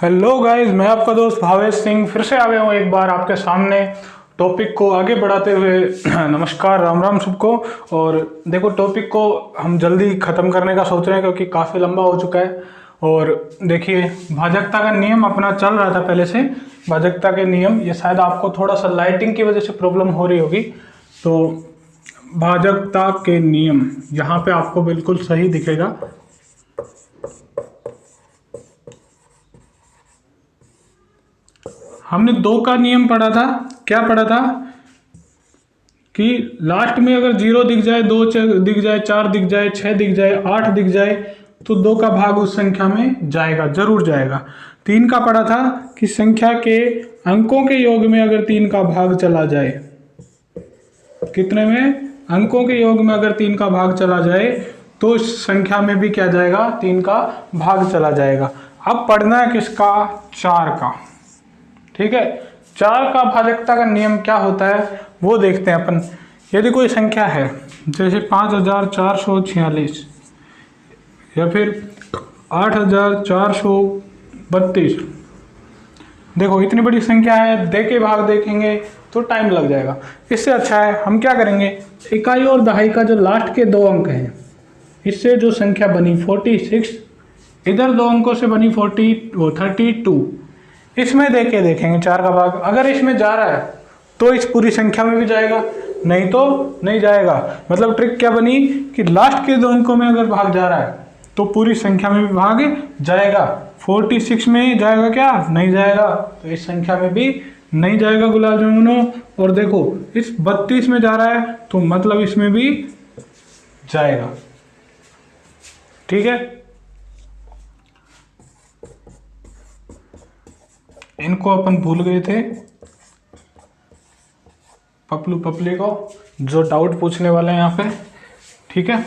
Hello guys, मैं आपका दोस्त भावेश सिंह फिर से आ गया हूँ एक बार आपके सामने टॉपिक को आगे बढ़ाते हुए। नमस्कार, राम राम सबको। और देखो, टॉपिक को हम जल्दी ख़त्म करने का सोच रहे हैं क्योंकि काफ़ी लंबा हो चुका है। और देखिए, भाजकता का नियम अपना चल रहा था पहले से। भाजकता के नियम, ये शायद आपको थोड़ा सा लाइटिंग की वजह से प्रॉब्लम हो रही होगी। तो भाजकता के नियम यहाँ पे आपको बिल्कुल सही दिखेगा। हमने 2 का नियम पढ़ा था। क्या पढ़ा था कि लास्ट में अगर 0 दिख जाए, 2 दिख जाए, 4 दिख जाए, 6 दिख जाए, 8 दिख जाए तो 2 का भाग उस संख्या में जाएगा, जरूर जाएगा। 3 का पढ़ा था कि संख्या के अंकों के योग में अगर 3 का भाग चला जाए, कितने में? अंकों के योग में अगर 3 का भाग चला जाए तो इस संख्या में भी क्या जाएगा? 3 का भाग चला जाएगा। अब पढ़ना है किसका? 4 का। ठीक है, 4 का भाजकता का नियम क्या होता है वो देखते हैं अपन। यदि कोई संख्या है जैसे 5446 या फिर 8432, देखो इतनी बड़ी संख्या है, दे के भाग देखेंगे तो टाइम लग जाएगा। इससे अच्छा है हम क्या करेंगे, इकाई और दहाई का जो लास्ट के 2 अंक हैं, इससे जो संख्या बनी 46, इधर 2 अंकों से बनी 32, इसमें देख के देखेंगे 4 का भाग। अगर इसमें जा रहा है तो इस पूरी संख्या में भी जाएगा, नहीं तो नहीं जाएगा। मतलब ट्रिक क्या बनी कि लास्ट के 2 अंकों में अगर भाग जा रहा है तो पूरी संख्या में भी भाग जाएगा। 46 में जाएगा क्या? नहीं जाएगा, तो इस संख्या में भी नहीं जाएगा गुलाब जामुनों। और देखो इस 32 में जा रहा है तो मतलब इसमें भी जाएगा। ठीक है, इनको अपन भूल गए थे, पपलू पपली को, जो डाउट पूछने वाले हैं यहाँ पे। ठीक है,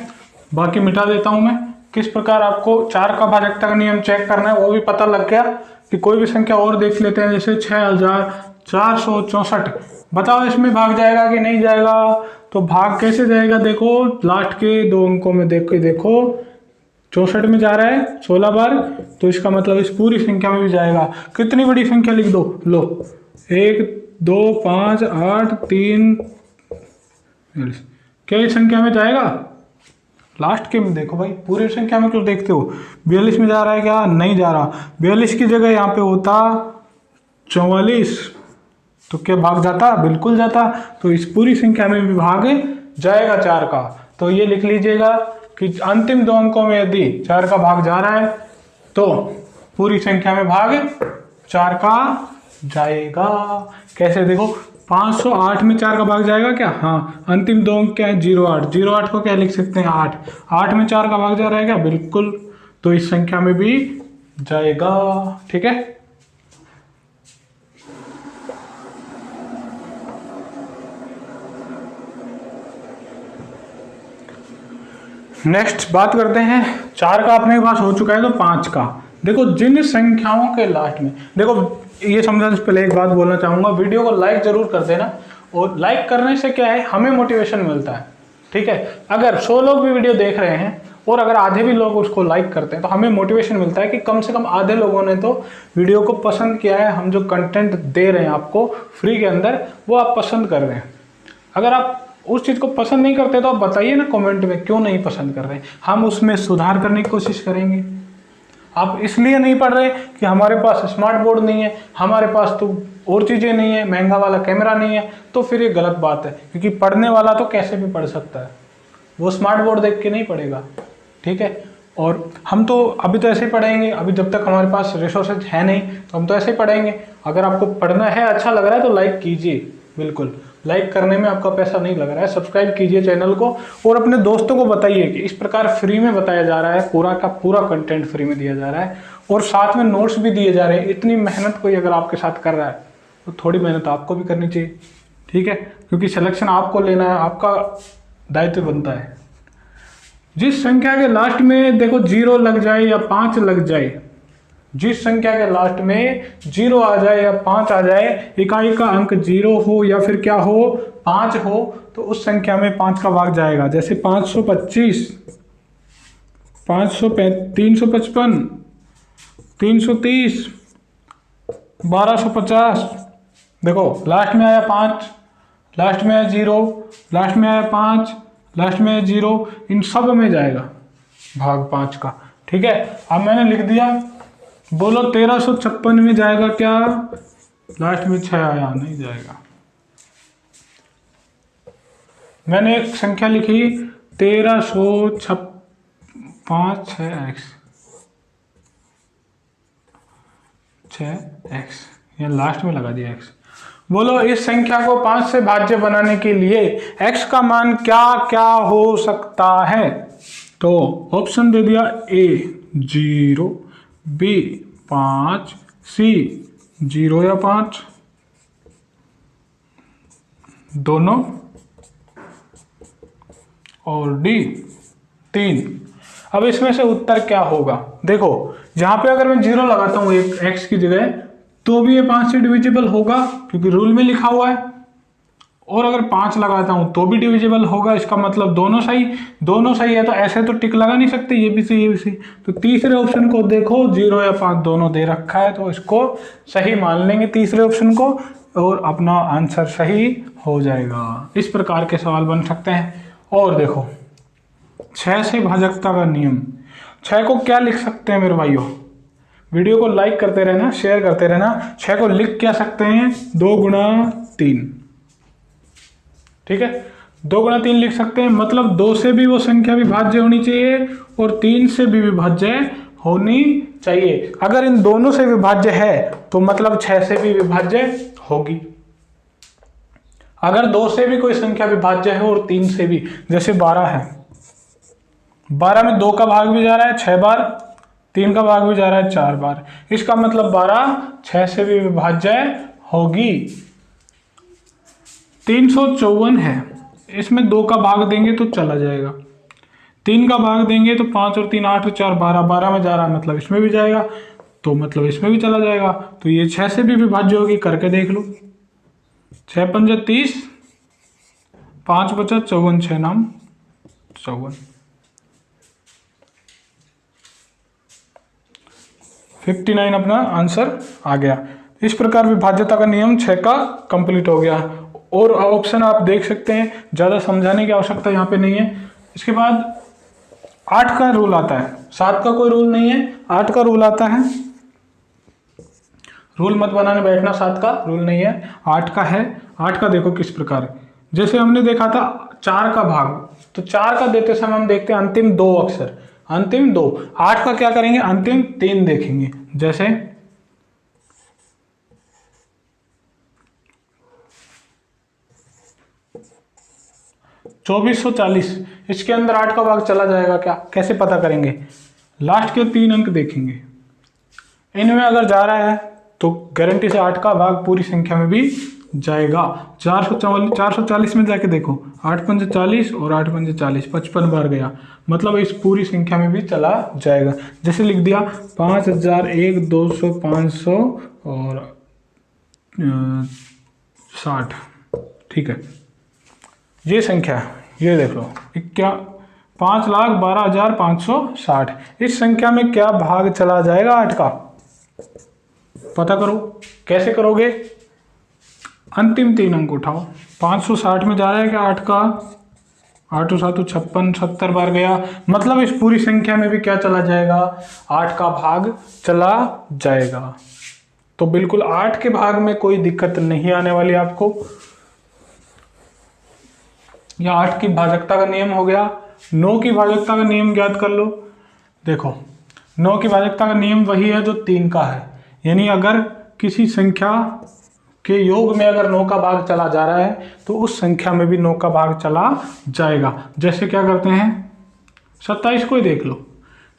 बाकी मिटा देता हूँ मैं। किस प्रकार आपको 4 का भाजकता का नियम चेक करना है वो भी पता लग गया। कि कोई भी संख्या और देख लेते हैं, जैसे 6464, बताओ इसमें भाग जाएगा कि नहीं जाएगा? तो भाग कैसे जाएगा? देखो लास्ट के 2 अंकों में देख के देखो, 64 में जा रहा है 16 बार, तो इसका मतलब इस पूरी संख्या में भी जाएगा। कितनी बड़ी संख्या लिख दो, लो 1 2 5 8 3, क्या इस संख्या में जाएगा? लास्ट के में देखो भाई, पूरी संख्या में क्यों देखते हो? 42 में जा रहा है क्या? नहीं जा रहा। 42 की जगह यहाँ पे होता 44, तो क्या भाग जाता? बिल्कुल जाता। तो इस पूरी संख्या में भी भाग जाएगा 4 का। तो ये लिख लीजिएगा कि अंतिम 2 अंकों में यदि 4 का भाग जा रहा है तो पूरी संख्या में भाग 4 का जाएगा। कैसे? देखो 508 में 4 का भाग जाएगा क्या? हाँ, अंतिम 2 अंक क्या है? 08। 08 को क्या लिख सकते हैं? 8। 8 में 4 का भाग जा रहा है क्या? बिल्कुल, तो इस संख्या में भी जाएगा। ठीक है, नेक्स्ट बात करते हैं। 4 का अपने पास हो चुका है तो 5 का। देखो जिन संख्याओं के लास्ट में, देखो ये समझने से पहले एक बात बोलना चाहूंगा, वीडियो को लाइक जरूर कर देना। और लाइक करने से क्या है, हमें मोटिवेशन मिलता है। ठीक है, अगर 100 लोग भी वीडियो देख रहे हैं और अगर आधे भी लोग उसको लाइक करते हैं तो हमें मोटिवेशन मिलता है कि कम से कम आधे लोगों ने तो वीडियो को पसंद किया है। हम जो कंटेंट दे रहे हैं आपको फ्री के अंदर, वो आप पसंद कर रहे हैं। अगर आप उस चीज़ को पसंद नहीं करते तो आप बताइए ना कमेंट में क्यों नहीं पसंद कर रहे हैं, हम उसमें सुधार करने की कोशिश करेंगे। आप इसलिए नहीं पढ़ रहे कि हमारे पास स्मार्ट बोर्ड नहीं है, हमारे पास तो और चीज़ें नहीं है, महंगा वाला कैमरा नहीं है, तो फिर ये गलत बात है। क्योंकि पढ़ने वाला तो कैसे भी पढ़ सकता है, वो स्मार्ट बोर्ड देख के नहीं पढ़ेगा। ठीक है, और हम तो अभी तो ऐसे ही पढ़ेंगे, अभी जब तक हमारे पास रिसोर्सेज है नहीं तो हम तो ऐसे ही पढ़ेंगे। अगर आपको पढ़ना है, अच्छा लग रहा है तो लाइक कीजिए, बिल्कुल लाइक करने में आपका पैसा नहीं लग रहा है। सब्सक्राइब कीजिए चैनल को और अपने दोस्तों को बताइए कि इस प्रकार फ्री में बताया जा रहा है, पूरा का पूरा कंटेंट फ्री में दिया जा रहा है और साथ में नोट्स भी दिए जा रहे हैं। इतनी मेहनत कोई अगर आपके साथ कर रहा है तो थोड़ी मेहनत आपको भी करनी चाहिए। ठीक है, क्योंकि सिलेक्शन आपको लेना है, आपका दायित्व बनता है। जिस संख्या के लास्ट में देखो 0 लग जाए या 5 लग जाए, जिस संख्या के लास्ट में 0 आ जाए या 5 आ जाए, इकाई का अंक 0 हो या फिर क्या हो, 5 हो, तो उस संख्या में 5 का भाग जाएगा। जैसे 525, 355, 330, 1250। देखो लास्ट में आया 5, लास्ट में आया 0, लास्ट में आया 5, लास्ट में आया 0, इन सब में जाएगा भाग 5 का। ठीक है, अब मैंने लिख दिया। बोलो 1356 में जाएगा क्या? लास्ट में 6 आया, नहीं जाएगा। मैंने एक संख्या लिखी 6x, ये लास्ट में लगा दिया x। बोलो इस संख्या को 5 से भाज्य बनाने के लिए x का मान क्या क्या हो सकता है? तो ऑप्शन दे दिया a 0, b 5, c 0 या 5 दोनों, और डी 3। अब इसमें से उत्तर क्या होगा? देखो जहां पे अगर मैं 0 लगाता हूं एक x की जगह, तो भी ये 5 से डिविजिबल होगा क्योंकि रूल में लिखा हुआ है। और अगर 5 लगाता हूं तो भी डिविजिबल होगा। इसका मतलब दोनों सही है। तो ऐसे तो टिक लगा नहीं सकते, ये भी सही ये भी सही। तो तीसरे ऑप्शन को देखो, 0 या 5 दोनों दे रखा है, तो इसको सही मान लेंगे तीसरे ऑप्शन को, और अपना आंसर सही हो जाएगा। इस प्रकार के सवाल बन सकते हैं। और देखो 6 से भाजकता का नियम, 6 को क्या लिख सकते हैं मेरे भाइयों? वीडियो को लाइक करते रहना, शेयर करते रहना। 6 को लिख क्या सकते हैं? 2 गुणा 3। ठीक है, 2 गुणा 3 लिख सकते हैं। मतलब 2 से भी वो संख्या विभाज्य होनी चाहिए और 3 से भी विभाज्य होनी चाहिए। अगर इन दोनों से विभाज्य है तो मतलब 6 से भी विभाज्य होगी। अगर 2 से भी कोई संख्या विभाज्य है और 3 से भी, जैसे 12 है, 12 में 2 का भाग भी जा रहा है 6 बार, 3 का भाग भी जा रहा है 4 बार। इसका मतलब 12 6 से भी विभाज्य होगी। 354 है, इसमें 2 का भाग देंगे तो चला जाएगा, 3 का भाग देंगे तो 5 और 3 8 और 4 12, 12 में जा रहा है मतलब इसमें भी जाएगा, तो मतलब इसमें भी चला जाएगा। तो ये 6 से भी विभाज्य होगी, करके देख लो। 6 पंजे 30, 5 बचा 54, 6 नाम 54, 59 अपना आंसर आ गया। इस प्रकार विभाज्यता का नियम 6 का कंप्लीट हो गया। और ऑप्शन आप देख सकते हैं, ज़्यादा समझाने की आवश्यकता यहाँ पे नहीं है। इसके बाद 8 का रूल आता है, 7 का कोई रूल नहीं है, 8 का रूल आता है। रूल मत बनाने बैठना, 7 का रूल नहीं है, 8 का है। 8 का देखो किस प्रकार, जैसे हमने देखा था 4 का भाग, तो 4 का देते समय हम देखते हैं अंतिम 2 अक्षर, अंतिम 2। 8 का क्या करेंगे? अंतिम 3 देखेंगे। जैसे 2440, इसके अंदर 8 का भाग चला जाएगा क्या? कैसे पता करेंगे? लास्ट के 3 अंक देखेंगे, इनमें अगर जा रहा है तो गारंटी से 8 का भाग पूरी संख्या में भी जाएगा। 440 में जाके देखो, 8 पंजे 40 और 8 पंजे 40, 55 बार गया, मतलब इस पूरी संख्या में भी चला जाएगा। जैसे लिख दिया 5000, 1, 200, 500 और 60। ठीक है, ये संख्या ये देख लो, 5,12,560। इस संख्या में क्या भाग चला जाएगा 8 का? पता करो। कैसे करोगे? अंतिम 3 अंक उठाओ। 560 में जा रहा है क्या 8 का? 8 और 7 56, 70 बार गया, मतलब इस पूरी संख्या में भी क्या चला जाएगा? 8 का भाग चला जाएगा। तो बिल्कुल 8 के भाग में कोई दिक्कत नहीं आने वाली आपको। या 8 की भाजकता का नियम हो गया। 9 की भाजकता का नियम ज्ञात कर लो। देखो 9 की भाजकता का नियम वही है जो 3 का है, यानी अगर किसी संख्या के योग में अगर 9 का भाग चला जा रहा है तो उस संख्या में भी 9 का भाग चला जाएगा। जैसे क्या करते हैं, 27 को ही देख लो,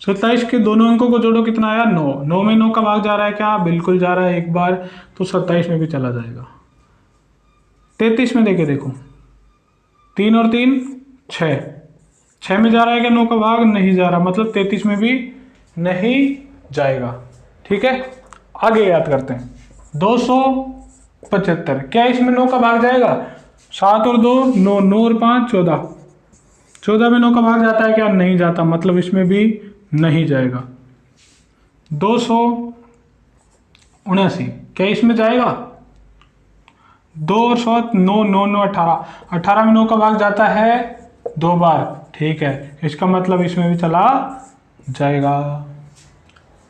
27 के दोनों अंकों को जोड़ो, कितना आया? 9। 9 में 9 का भाग जा रहा है क्या? बिल्कुल जा रहा है एक बार, तो 27 में भी चला जाएगा। 33 में देखे देखो, 3 और 3 6, 6 में जा रहा है क्या 9 का भाग? नहीं जा रहा, मतलब 33 में भी नहीं जाएगा। ठीक है, आगे याद करते हैं। 275, क्या इसमें 9 का भाग जाएगा? 7 और 2 9, 9 और 5 14, 14 में 9 का भाग जाता है क्या? नहीं जाता, मतलब इसमें भी नहीं जाएगा। 279, क्या इसमें जाएगा? 2 और 100 9 9 9 18, 18 में 9 का भाग जाता है 2 बार, ठीक है, इसका मतलब इसमें भी चला जाएगा।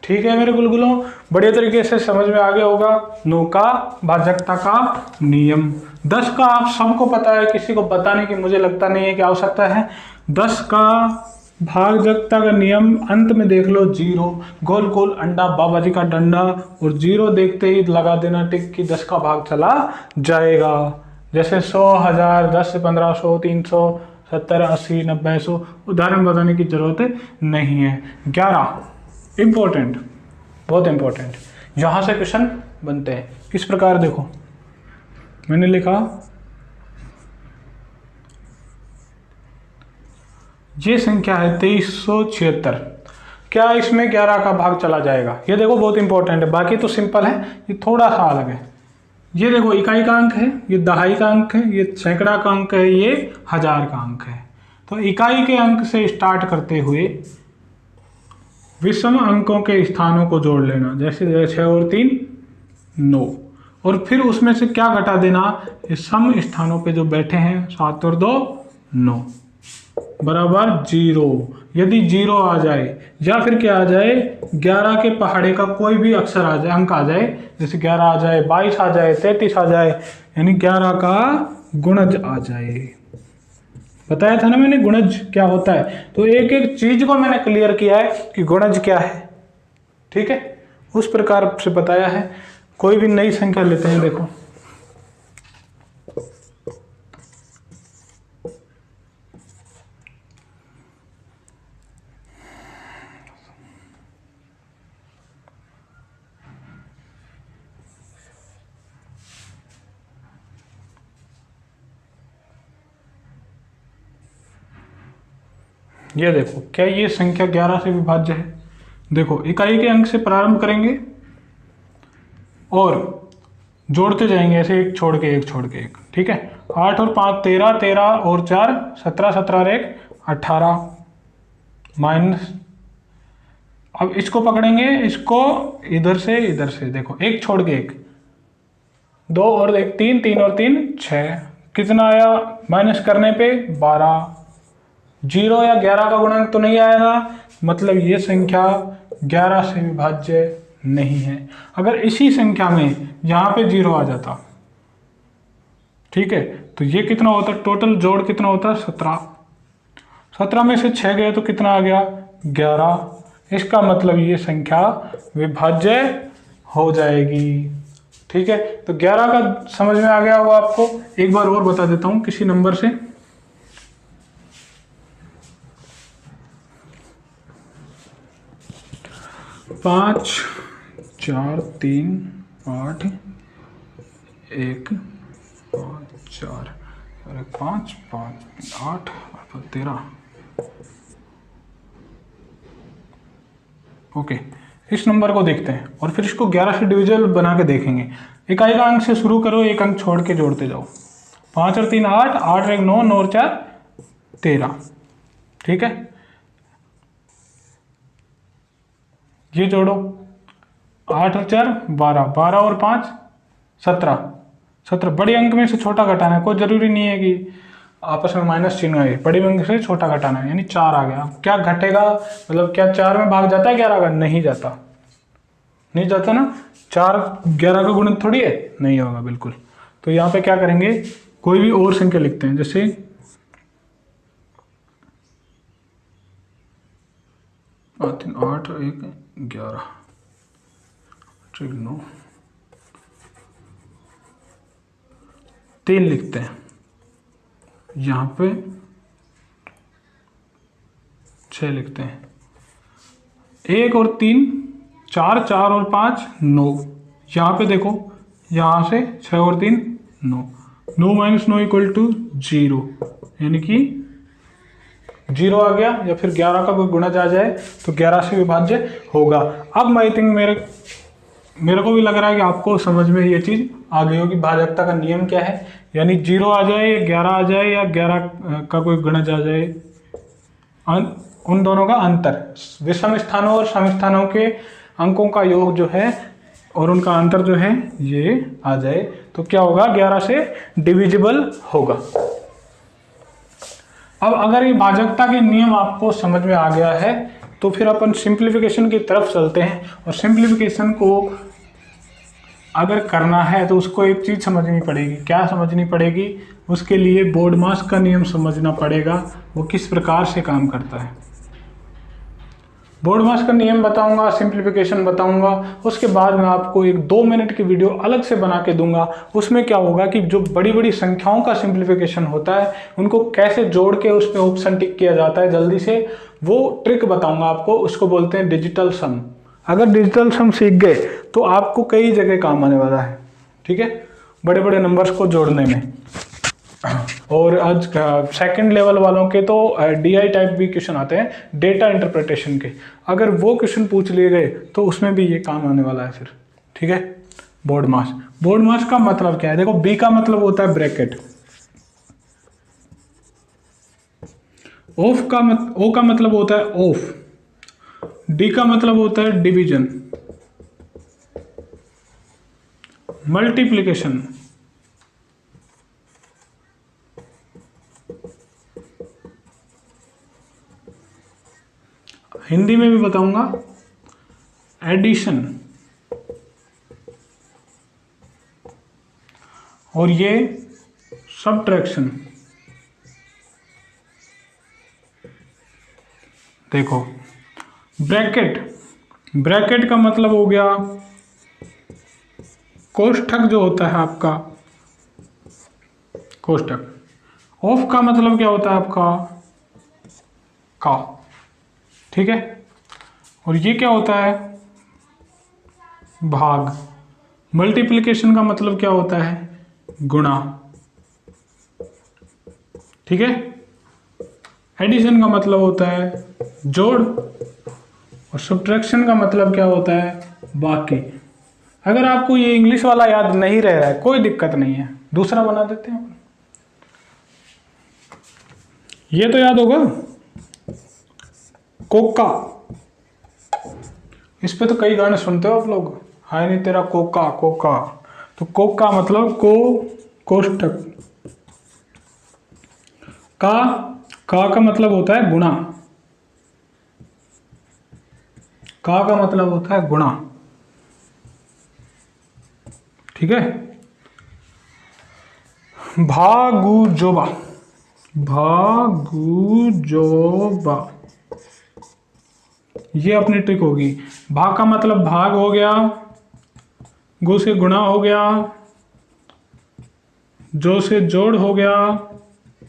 ठीक है मेरे गुलगुलों, बढ़िया तरीके से समझ में आ गया होगा 9 का भाजकता का नियम। 10 का आप सबको पता है, किसी को बताने की मुझे लगता नहीं है कि आवश्यकता है। 10 का भाजकता का नियम अंत में देख लो 0, गोल गोल अंडा बाबा जी का डंडा, और 0 देखते ही लगा देना टिक कि 10 का भाग चला जाएगा। जैसे 100 1000 10 से 1500 300 70 80 90 100, उदाहरण बताने की जरूरत नहीं है। 11 इंपॉर्टेंट, बहुत इंपॉर्टेंट, यहां से क्वेश्चन बनते हैं। किस प्रकार देखो, मैंने लिखा ये संख्या है 2376, क्या इसमें 11 का भाग चला जाएगा? ये देखो बहुत इंपॉर्टेंट है, बाकी तो सिंपल है, ये थोड़ा सा अलग है। ये देखो इकाई का अंक है, ये दहाई का अंक है, ये सैकड़ा का अंक है, ये हजार का अंक है। तो इकाई के अंक से स्टार्ट करते हुए विषम अंकों के स्थानों को जोड़ लेना, जैसे 6 और 3 9, और फिर उसमें से क्या घटा देना, ये सम स्थानों पे जो बैठे हैं 7 और 2 9 बराबर 0। यदि 0 आ जाए या फिर क्या आ जाए, 11 के पहाड़े का कोई भी अक्षर आ जाए, अंक आ जाए, जैसे 11 आ जाए, 22 आ जाए, 33 आ जाए, यानी 11 का गुणज आ जाए। बताया था ना मैंने गुणज क्या होता है, तो एक एक चीज को मैंने क्लियर किया है कि गुणज क्या है, ठीक है, उस प्रकार से बताया है। कोई भी नई संख्या लेते हैं, देखो ये देखो, क्या ये संख्या 11 से विभाज्य है? देखो इकाई के अंक से प्रारंभ करेंगे और जोड़ते जाएंगे ऐसे, एक छोड़ के एक छोड़ के एक, ठीक है। 8 और 5 13, 13 और 4 17, 17 और 1 18 माइनस, अब इसको पकड़ेंगे, इसको इधर से देखो, एक छोड़ के एक, 2 और 1 3, 3 और 3 6, कितना आया माइनस करने पे 12। 0 या 11 का गुणांक तो नहीं आएगा, मतलब ये संख्या 11 से विभाज्य नहीं है। अगर इसी संख्या में यहां पे 0 आ जाता, ठीक है, तो ये कितना होता, टोटल जोड़ कितना होता, 17। 17 में से 6 गए तो कितना आ गया 11। इसका मतलब ये संख्या विभाज्य हो जाएगी, ठीक है। तो 11 का समझ में आ गया होगा आपको। एक बार और बता देता हूं किसी नंबर से, 5 4 3 8 1 5 4 5 5 8 13। ओके, इस नंबर को देखते हैं और फिर इसको 11 से डिविजल बना के देखेंगे। इकाई का अंक से शुरू करो, एक अंक छोड़ के जोड़ते जाओ। 5 और 3 8, 8 और 1 9, 9 और 4 13, ठीक है। ये जोड़ो, 8 और 4 12, 12 और 5 17, 17। बड़े अंक में से छोटा घटाना है, कोई जरूरी नहीं है कि आपस में माइनस चिन्ह आए, बड़े अंक से छोटा घटाना है, यानी 4 आ गया। क्या घटेगा, मतलब क्या 4 में भाग जाता है 11 का? नहीं जाता, नहीं जाता ना, 4 11 का गुणन थोड़ी है, नहीं होगा बिल्कुल। तो यहाँ पे क्या करेंगे, कोई भी और संख्या लिखते हैं, जैसे 8 8 1 11 9 3 लिखते हैं, यहाँ पे 6 लिखते हैं, 1 और 3 4, 4 और 5 9। यहाँ पे देखो, यहाँ से 6 और 3 9, 9 माइनस 9 इक्वल टू 0, यानी कि 0 आ गया, या फिर 11 का कोई गुणज आ जाए तो 11 से विभाज्य होगा। अब आई थिंक मेरे को भी लग रहा है कि आपको समझ में ये चीज आ गई होगी, भाजकता का नियम क्या है, यानी 0 आ जाए, 11 आ जाए, या 11 का कोई गुणज आ जाए, उन दोनों का अंतर, विषम स्थानों और सम स्थानों के अंकों का योग जो है और उनका अंतर जो है ये आ जाए तो क्या होगा, 11 से डिविजिबल होगा। अब अगर ये भाजकता के नियम आपको समझ में आ गया है तो फिर अपन सिंप्लीफिकेशन की तरफ चलते हैं। और सिंप्लीफिकेशन को अगर करना है तो उसको एक चीज़ समझनी पड़ेगी। क्या समझनी पड़ेगी? उसके लिए बोर्डमास का नियम समझना पड़ेगा, वो किस प्रकार से काम करता है। बोर्डमास का नियम बताऊंगा, सिंप्लीफिकेशन बताऊंगा, उसके बाद मैं आपको एक 2 मिनट की वीडियो अलग से बना के दूंगा। उसमें क्या होगा कि जो बड़ी बड़ी संख्याओं का सिंप्लीफिकेशन होता है उनको कैसे जोड़ के उस पर ऑप्शन टिक किया जाता है जल्दी से, वो ट्रिक बताऊंगा आपको। उसको बोलते हैं डिजिटल सम। अगर डिजिटल सम सीख गए तो आपको कई जगह काम आने वाला है, ठीक है, बड़े बड़े नंबर्स को जोड़ने में। और आज सेकंड लेवल वालों के तो DI टाइप भी क्वेश्चन आते हैं, डेटा इंटरप्रिटेशन के। अगर वो क्वेश्चन पूछ लिए गए तो उसमें भी ये काम आने वाला है फिर, ठीक है। बोर्ड मास, बोर्ड मास का मतलब क्या है? देखो, B का मतलब होता है ब्रैकेट, O का मतलब होता है ऑफ, D का मतलब होता है डिवीजन, मल्टीप्लिकेशन, हिंदी में भी बताऊंगा एडिशन, और ये सबट्रैक्शन। देखो, ब्रैकेट का मतलब हो गया कोष्ठक जो होता है आपका, कोष्ठक। ऑफ का मतलब क्या होता है आपका, का, ठीक है। और ये क्या होता है, भाग। मल्टीप्लिकेशन का मतलब क्या होता है, गुणा, ठीक है। एडिशन का मतलब होता है जोड़, और सब्ट्रैक्शन का मतलब क्या होता है, बाकी। अगर आपको ये इंग्लिश वाला याद नहीं रह रहा है कोई दिक्कत नहीं है, दूसरा बना देते हैं। ये तो याद होगा, कोका। इस पे तो कई गाने सुनते हो आप लोग, हाय नहीं तेरा कोका कोका। तो कोका मतलब कोष्ठक। का मतलब होता है गुणा, का मतलब होता है गुणा, ठीक है। भागुजोबा, ये अपनी ट्रिक होगी। भाग का मतलब भाग हो गया, गु से गुणा हो गया, जो से जोड़ हो गया,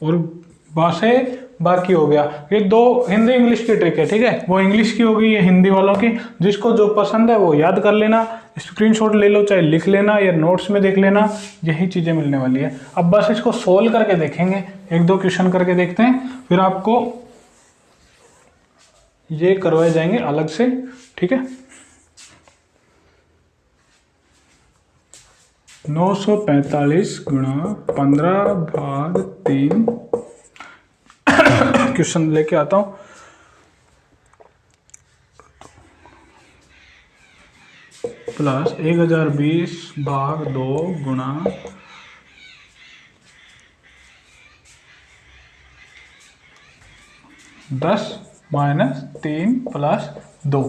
और बा से बाकी हो गया। ये 2 हिंदी इंग्लिश की ट्रिक है, ठीक है। वो इंग्लिश की होगी, ये हिंदी वालों की। जिसको जो पसंद है वो याद कर लेना, स्क्रीनशॉट ले लो, चाहे लिख लेना या नोट्स में देख लेना, यही चीज़ें मिलने वाली है। अब बस इसको सोल्व करके देखेंगे, 1-2 क्वेश्चन करके देखते हैं, फिर आपको ये करवाए जाएंगे अलग से, ठीक है। 945 गुणा 15/3 क्वेश्चन लेके आता हूं। प्लस 1020/2 गुणा 10 - 3 + 2।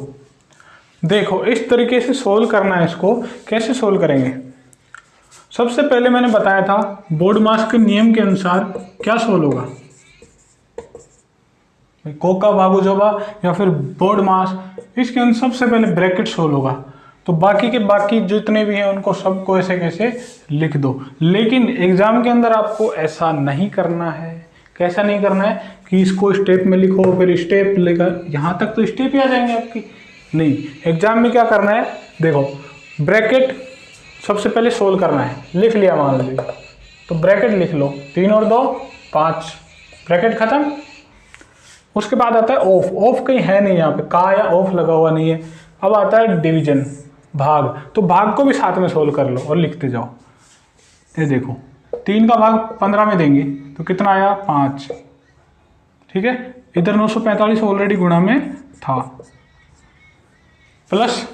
देखो, इस तरीके से सोल्व करना है। इसको कैसे सोल्व करेंगे? सबसे पहले मैंने बताया था बोर्ड मास के नियम के अनुसार क्या सोल्व होगा, कोका भागुजोबा या फिर बोर्ड मास, इसके अंदर सबसे पहले ब्रैकेट सोल्व होगा। तो बाकी के बाकी जितने भी हैं उनको सबको ऐसे कैसे लिख दो। लेकिन एग्जाम के अंदर आपको ऐसा नहीं करना है। कैसा नहीं करना है कि इसको स्टेप में लिखो, फिर स्टेप लेकर यहाँ तक तो स्टेप ही आ जाएंगे आपकी। नहीं, एग्जाम में क्या करना है, देखो, ब्रैकेट सबसे पहले सोल्व करना है। लिख लिया मान लीजिए, तो ब्रैकेट लिख लो, 3 और 2 5, ब्रैकेट खत्म। उसके बाद आता है ऑफ। ऑफ कहीं है नहीं, यहाँ पे का या ऑफ लगा हुआ नहीं है। अब आता है डिवीजन, भाग। तो भाग को भी साथ में सोल्व कर लो और लिखते जाओ। ये देखो, 3 का भाग 15 में देंगे तो कितना आया, 5, ठीक है। इधर 945 ऑलरेडी गुणा में था, प्लस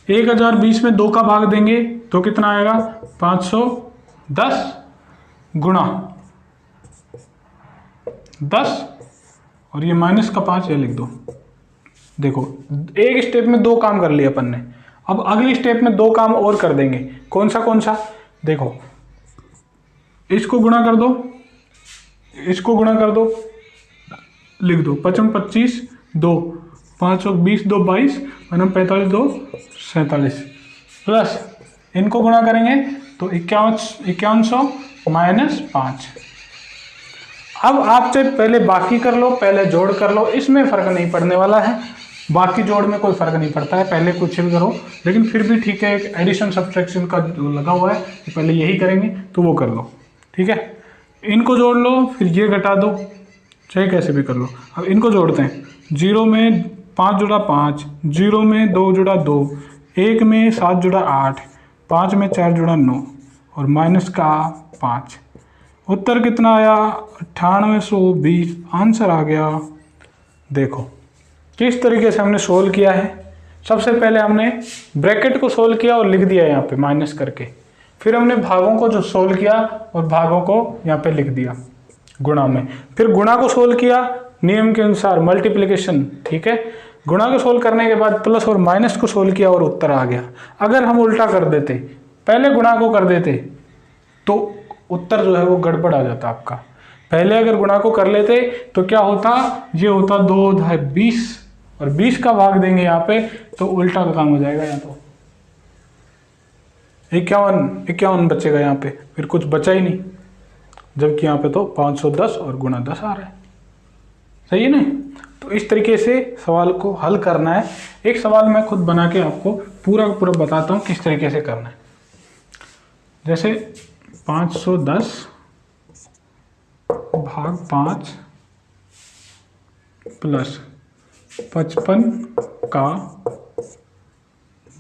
1020 में 2 का भाग देंगे तो कितना आएगा 510 गुणा 10 और ये माइनस का 5 ये लिख दो। देखो एक स्टेप में 2 काम कर लिया अपन ने, अब अगली स्टेप में 2 काम और कर देंगे। कौन सा? देखो इसको गुणा कर दो, इसको गुणा कर दो, लिख दो 55 25 2 520 2 22 और 45 2 47 प्लस इनको गुणा करेंगे तो 5100 माइनस 5। अब आप चाहे पहले बाकी कर लो, पहले जोड़ कर लो, इसमें फर्क नहीं पड़ने वाला है। बाकी जोड़ में कोई फर्क नहीं पड़ता है, पहले कुछ भी करो, लेकिन फिर भी ठीक है। एक एडिशन सब्सट्रैक्शन का जो लगा हुआ है तो पहले यही करेंगे तो वो कर लो, ठीक है। इनको जोड़ लो, फिर ये घटा दो, चाहे कैसे भी कर लो। अब इनको जोड़ते हैं, 0 में 5 जुड़ा 5, 0 में 2 जुड़ा 2, 1 में 7 जुड़ा 8, 5 में 4 जुड़ा 9 और माइनस का 5। उत्तर कितना आया 9820, आंसर आ गया। देखो किस तरीके से हमने सोल्व किया है। सबसे पहले हमने ब्रैकेट को सोल्व किया और लिख दिया यहाँ पे माइनस करके, फिर हमने भागों को जो सोल्व किया और भागों को यहाँ पे लिख दिया गुणा में, फिर गुणा को सोल्व किया नियम के अनुसार मल्टीप्लिकेशन, ठीक है। गुणा को सोल्व करने के बाद प्लस और माइनस को सोल्व किया और उत्तर आ गया। अगर हम उल्टा कर देते, पहले गुणा को कर देते तो उत्तर जो है वो गड़बड़ आ जाता आपका। पहले अगर गुणा को कर लेते तो क्या होता, ये होता 2 2 20 और 20 का भाग देंगे यहाँ पे तो उल्टा का काम हो जाएगा। यहाँ तो 51 बचेगा यहाँ पे, फिर कुछ बचा ही नहीं, जबकि यहाँ पे तो 510 और गुणा 10 आ रहा है। सही है ना। तो इस तरीके से सवाल को हल करना है। एक सवाल मैं खुद बना के आपको पूरा बताता हूँ किस तरीके से करना है। जैसे 510 भाग 5 प्लस 55 का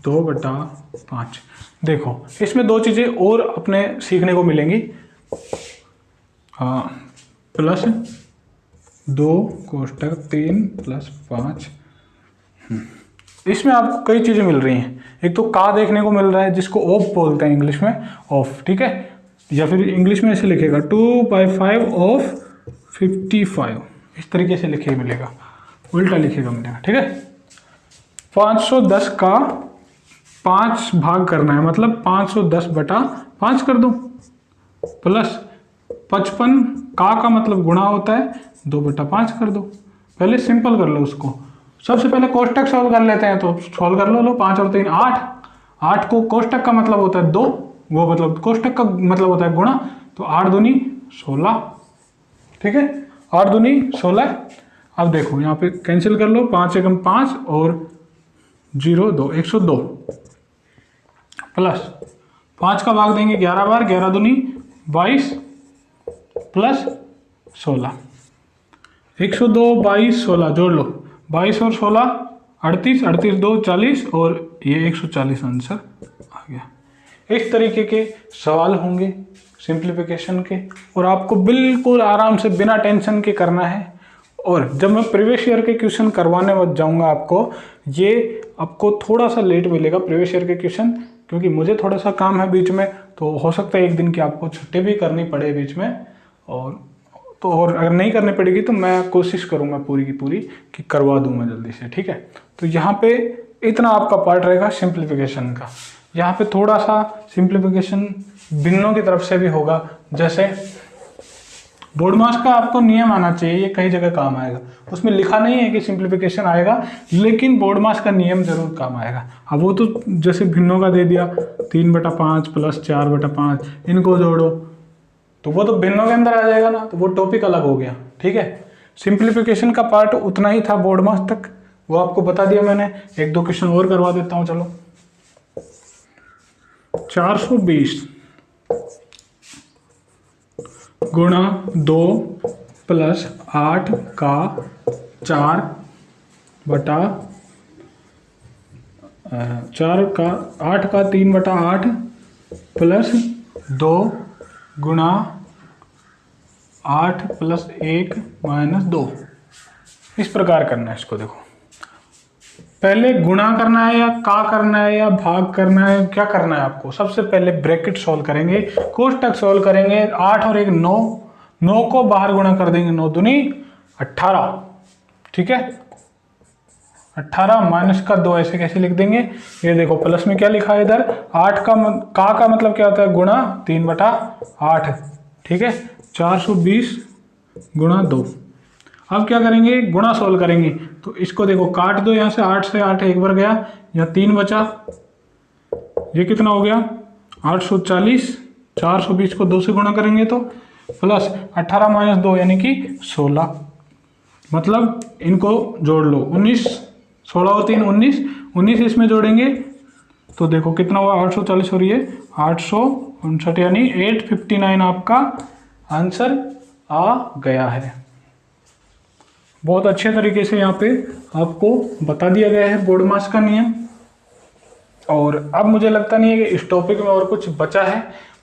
2/5। देखो इसमें 2 चीज़ें और अपने सीखने को मिलेंगी। Plus 2 कोष्टक 3 plus 5। इसमें आपको कई चीज़ें मिल रही हैं। एक तो का देखने को मिल रहा है जिसको ऑफ बोलते हैं इंग्लिश में, ऑफ, ठीक है। या फिर इंग्लिश में ऐसे लिखेगा 2/5 ऑफ 55, इस तरीके से लिखे मिलेगा, उल्टा लिखेगा मिलेगा, ठीक है। 510 का 5 भाग करना है, मतलब 510/5 कर दो, प्लस 55 का मतलब गुणा होता है 2/5 कर दो। पहले सिंपल कर लो उसको। सबसे पहले कोष्टक सॉल्व कर लेते हैं, तो सॉल्व कर लो। 5 और 3 8, 8 को कोष्टक का मतलब होता है 2, वो मतलब कोष्टक का मतलब होता है गुणा, तो 8 दूनी 16, ठीक है। 8 दूनी 16। अब देखो यहाँ पे कैंसिल कर लो, 5 एकम 5 और 0 2 102 प्लस 5 का भाग देंगे 11 बार, 11 दूनी 22 प्लस 16, 102 22 16 जोड़ लो, 22 और 16 38, 38 2 40 और ये 140 आंसर आ गया। इस तरीके के सवाल होंगे सिंप्लीफिकेशन के, और आपको बिल्कुल आराम से बिना टेंशन के करना है। और जब मैं प्रीवियस ईयर के क्वेश्चन करवाने जाऊंगा आपको, ये आपको थोड़ा सा लेट मिलेगा प्रीवियस ईयर के क्वेश्चन, क्योंकि मुझे थोड़ा सा काम है बीच में, तो हो सकता है एक दिन की आपको छुट्टी भी करनी पड़े बीच में। और अगर नहीं करनी पड़ेगी तो मैं कोशिश करूंगा पूरी की पूरी कि करवा दूं मैं जल्दी से, ठीक है। तो यहाँ पे इतना आपका पार्ट रहेगा सिंप्लीफिकेशन का। यहाँ पे थोड़ा सा सिंप्लीफिकेशन भिन्नों की तरफ से भी होगा। जैसे बोर्ड मास का आपको नियम आना चाहिए, ये कई जगह काम आएगा। उसमें लिखा नहीं है कि सिंप्लीफिकेशन आएगा, लेकिन बोर्ड मास का नियम जरूर काम आएगा। अब वो तो जैसे भिन्नों का दे दिया 3/5 प्लस 4/5, इनको जोड़ो, तो वो तो भिन्नों के अंदर आ जाएगा ना, तो वो टॉपिक अलग हो गया, ठीक है। सिंप्लीफिकेशन का पार्ट उतना ही था बोर्ड मास तक, वो आपको बता दिया मैंने। 1-2 क्वेश्चन और करवा देता हूँ, चलो। 420 गुणा 2 प्लस 8 का 8 का 3/8 प्लस 2 गुणा 8 + 1 - 2, इस प्रकार करना है इसको। देखो पहले गुणा करना है या का करना है या भाग करना है, क्या करना है आपको? सबसे पहले ब्रैकेट सॉल्व करेंगे, कोष्टक सॉल्व करेंगे। 8 और 1 9, 9 को बाहर गुणा कर देंगे, 9 दूनी 18, ठीक है। 18 माइनस का 2 ऐसे कैसे लिख देंगे? ये देखो प्लस में क्या लिखा है इधर, 8 का मतलब क्या होता है? गुणा 3/8, ठीक है। 420 गुणा 2। अब क्या करेंगे? गुणा सोल्व करेंगे। तो इसको देखो काट दो, यहाँ से 8 से 8 एक बार गया, यहाँ 3 बचा, ये कितना हो गया? 840। 420 को 2 से गुणा करेंगे तो प्लस 18 माइनस 2 यानी कि 16, मतलब इनको जोड़ लो 19, 16 और 3 19, 19 इसमें जोड़ेंगे तो देखो कितना हुआ? 840 और ये 859 यानी 859 आपका आंसर आ गया है। बहुत अच्छे तरीके से यहाँ पे आपको बता दिया गया है बोर्ड मास का नियम। और अब मुझे लगता नहीं है कि इस टॉपिक में और कुछ बचा है।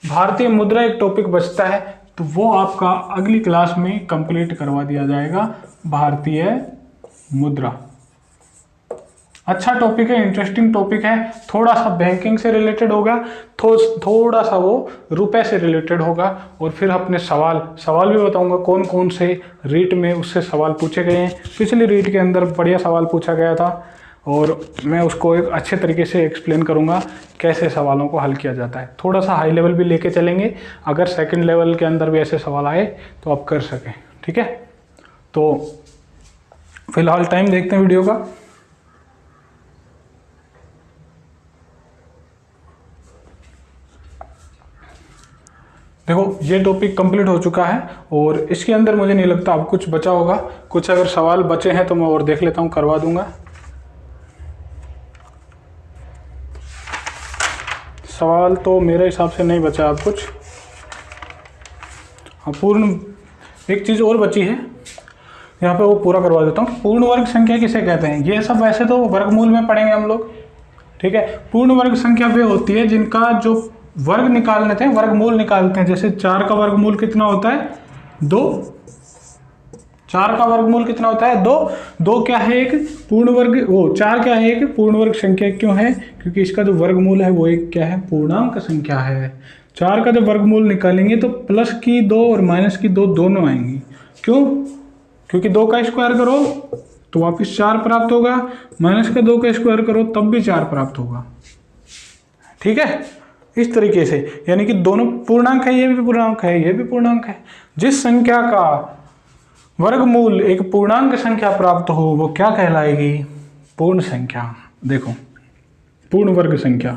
भारतीय मुद्रा एक टॉपिक बचता है, तो वो आपका अगली क्लास में कंप्लीट करवा दिया जाएगा। भारतीय मुद्रा अच्छा टॉपिक है, इंटरेस्टिंग टॉपिक है, थोड़ा सा बैंकिंग से रिलेटेड होगा, थोड़ा सा वो रुपए से रिलेटेड होगा। और फिर अपने सवाल भी बताऊंगा कौन कौन से रीट में उससे सवाल पूछे गए हैं। पिछली रीट के अंदर बढ़िया सवाल पूछा गया था और मैं उसको एक अच्छे तरीके से एक्सप्लेन करूंगा कैसे सवालों को हल किया जाता है। थोड़ा सा हाई लेवल भी लेके चलेंगे, अगर सेकंड लेवल के अंदर भी ऐसे सवाल आए तो आप कर सकें, ठीक है। तो फिलहाल टाइम देखते हैं वीडियो का। देखो ये टॉपिक कंप्लीट हो चुका है और इसके अंदर मुझे नहीं लगता अब कुछ बचा होगा। कुछ अगर सवाल बचे हैं तो मैं और देख लेता हूँ, करवा दूंगा। सवाल तो मेरे हिसाब से नहीं बचा अब कुछ। हाँ, पूर्ण एक चीज़ और बची है, यहाँ पे वो पूरा करवा देता हूँ। पूर्ण वर्ग संख्या किसे कहते हैं? ये सब वैसे तो वर्गमूल में पढ़ेंगे हम लोग, ठीक है। पूर्ण वर्ग संख्या वे होती है जिनका जो वर्ग निकालने थे, वर्गमूल निकालते हैं। जैसे 4 का वर्गमूल कितना होता है? 2। 4 का वर्गमूल कितना होता है? 2। 2 क्या है? एक पूर्ण वर्ग, वो 4 क्या है? एक पूर्ण वर्ग संख्या। क्यों है? क्योंकि इसका जो वर्गमूल है वो एक क्या है? पूर्णांक संख्या है। 4 का जब वर्गमूल निकालेंगे तो प्लस की 2 और माइनस की 2 दोनों आएंगी। क्यों? क्योंकि 2 का स्क्वायर करो तो वापिस 4 प्राप्त होगा, माइनस का 2 का स्क्वायर करो तब भी 4 प्राप्त होगा, ठीक है। इस तरीके से, यानी कि दोनों पूर्णांक है, ये भी पूर्णांक है, ये भी पूर्णांक है। जिस संख्या का वर्गमूल एक पूर्णांक संख्या प्राप्त हो वो क्या कहलाएगी? पूर्ण संख्या। देखो पूर्ण वर्ग संख्या,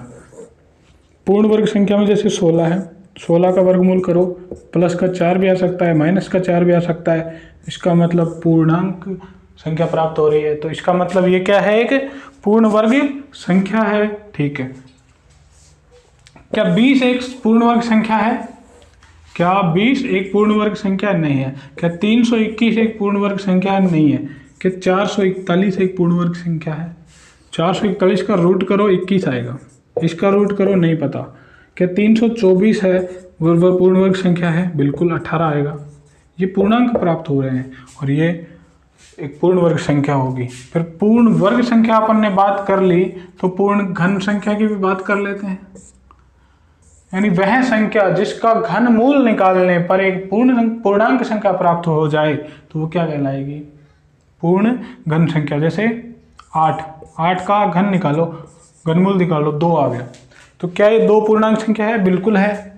पूर्ण वर्ग संख्या में जैसे 16 है, 16 का वर्गमूल करो, प्लस का 4 भी आ सकता है, माइनस का 4 भी आ सकता है, इसका मतलब पूर्णांक संख्या प्राप्त हो रही है। तो इसका मतलब ये क्या है? एक पूर्ण वर्ग संख्या है, ठीक है। क्या 20 एक पूर्ण वर्ग संख्या है? क्या 20 एक पूर्ण वर्ग संख्या? नहीं है। क्या 321 एक पूर्ण वर्ग संख्या? नहीं है। क्या 441 एक पूर्ण वर्ग संख्या है? 441 का रूट करो 21 आएगा, इसका रूट करो नहीं पता। क्या 324 है पूर्ण वर्ग संख्या है? बिल्कुल 18 आएगा। ये पूर्णांक प्राप्त हो रहे हैं और ये एक पूर्ण वर्ग संख्या होगी। फिर पूर्ण वर्ग संख्या अपन ने बात कर ली तो पूर्ण घन संख्या की भी बात कर लेते हैं। यानी वह संख्या जिसका घन मूल निकालने पर एक पूर्णांक संख्या प्राप्त हो जाए तो वो क्या कहलाएगी? पूर्ण घन संख्या। जैसे 8 का घन निकालो, घनमूल निकालो, 2 आ गया। तो क्या ये 2 पूर्णांक संख्या है? बिल्कुल है।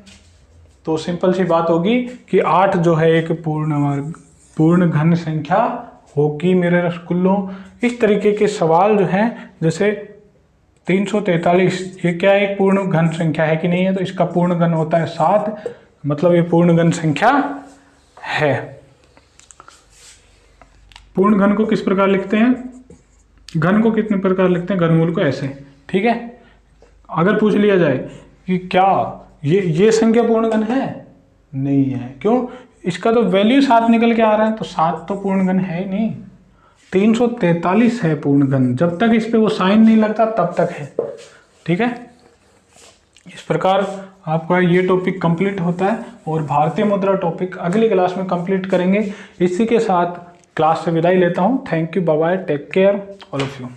तो सिंपल सी बात होगी कि 8 जो है एक पूर्ण घन संख्या होगी मेरे रसगुल्लों। इस तरीके के सवाल जो हैं, जैसे 343, ये क्या एक पूर्ण घन संख्या है कि नहीं है? तो इसका पूर्ण घन होता है 7, मतलब ये पूर्ण घन संख्या है। पूर्ण घन को किस प्रकार लिखते हैं? घन को कितने प्रकार लिखते हैं? घनमूल को ऐसे, ठीक है। अगर पूछ लिया जाए कि क्या ये संख्या पूर्ण घन है? नहीं है। क्यों? इसका तो वैल्यू 7 निकल के आ रहा है, तो 7 तो पूर्ण घन है ही नहीं। 343 है पूर्ण घन, जब तक इस पे वो साइन नहीं लगता तब तक है, ठीक है। इस प्रकार आपका ये टॉपिक कंप्लीट होता है और भारतीय मुद्रा टॉपिक अगली क्लास में कंप्लीट करेंगे। इसी के साथ क्लास से विदाई लेता हूँ। Thank you, bye bye, take care all of you.